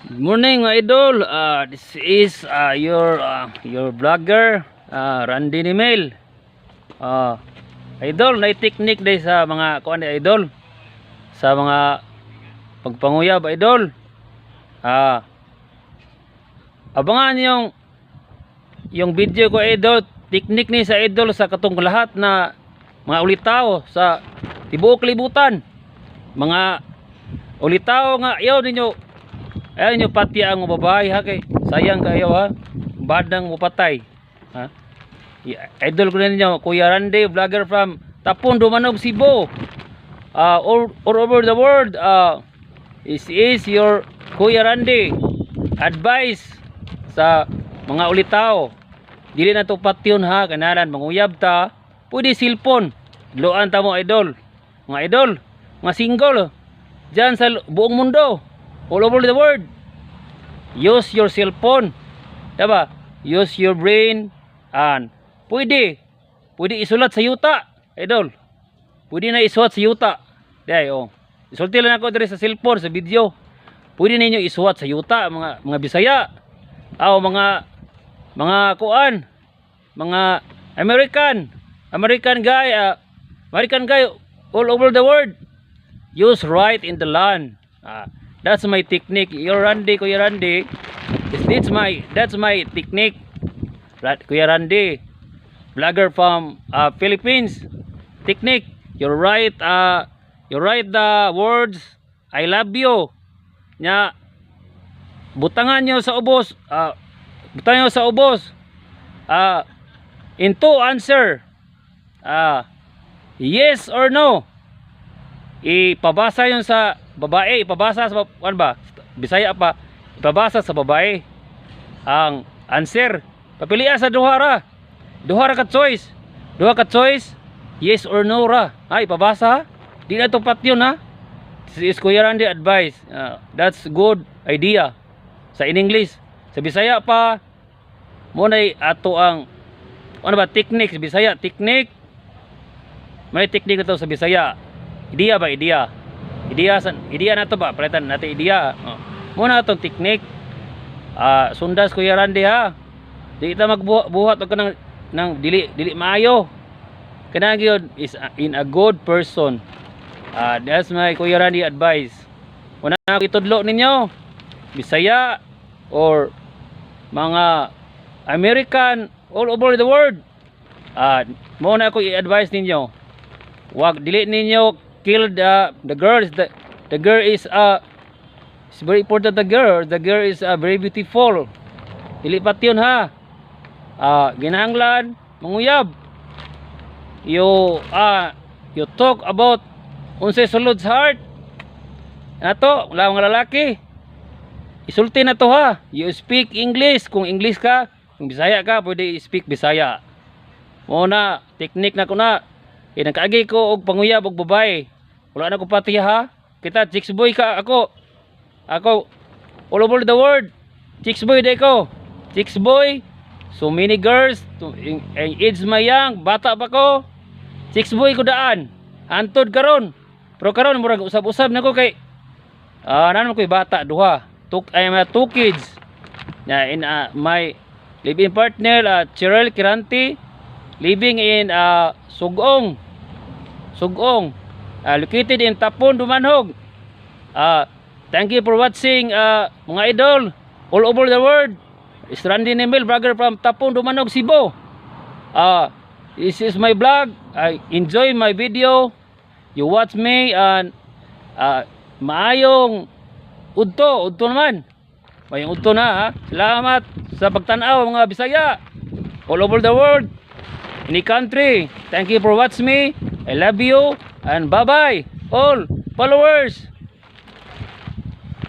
Good morning mga idol. This is your vlogger Randy Nimel. Idol, na technique day sa mga kuan idol. Sa mga pagpanguyab idol. Abangan yung video ko idol. Technique ni sa idol sa katong lahat na mga ulitaw sa tibuok libutan. Mga ulitaw nga yaw ninyo. Ayaw nyo pati ang babae ha, kay sayang kayo ha, badang mupatay ha. Idol ko na ninyo, Kuya Randy, vlogger from Tapon, Dumanog, Cebu, all over the world. This is your Kuya Randy advice sa mga ulitaw. Dili na to patyon ha, kanalan manguyab ta, pwede cellphone loan ta mo idol, mga single dyan sa buong mundo, all over the world. Use your cell phone, diba? Use your brain, and pwede isulat sa yuta idol, pwede na isulat sa yuta day. Isulti lang ako diri sa cellphone sa video, pwede ninyo isulat sa yuta mga Bisaya, mga kuan, mga American guy all over the world. Use right in the land. That's my technique. Your Randy, Kuya Randy. That's my technique. Kuya Randy, vlogger from Philippines. Technique. You write the words I love you. Nya butangan nyo sa ubos. Into answer. Yes or no. Ipabasa yun sa babae, ipabasa sa ano ba? Bisaya pa. Ipabasa sa babae ang answer. Papilian sa duha ka choice. Yes or no ra. Ipabasa. Di na to patyon ha. This is Kuya Randy advice. That's good idea. Sa in English, sa Bisaya pa mo nay ato ang ano ba technique sa Bisaya, technique. May technique to sa Bisaya. Idea na to ba? Palitan natin idea. Muna itong technique. Sundas Kuya Randy ha. Di kita magbuhat o ka ng dili maayo. Kanang yun is in a good person. That's my Kuya Randy advice. Una ako itudlo ninyo, Bisaya or mga American all over the world. Muna ako i-advise ninyo. Wag dili ninyo kill the girl. The girl is it's very important. The girl is very beautiful. Dili patyon ha. Ginahanglan manguyab. You talk about unsay sulod sa heart nato wala mga lalaki. Isulti na to ha. You speak English kung English ka, kung Bisaya ka pwede speak Bisaya. Muna technique na ko na. Nagkaagi ko og panguyab og babae. Wala na ko pati ha. Kita chicks boy ka ako all over the world. Chicks boy day ko. Chicks boy. So many girls. Age my young. Bata pa ko. Chicks boy ko daan. Antod karon. Pero karon murag usab-usab na ko kay nanon ko'y bata duha. I have 2 kids. In my living partner Cheryl Kiranti living in Sugong, located in Tapon, Dumanog. Thank you for watching mga idol all over the world. It's Randy Nimel, vlogger from Tapon, Dumanog, Cebu. This is my vlog. I enjoy my video. You watch me and maayong udto naman. Mayong udto na ha. Salamat sa pagtanaw mga Bisaya all over the world. Any country. Thank you for watching me. I love you and bye bye all followers.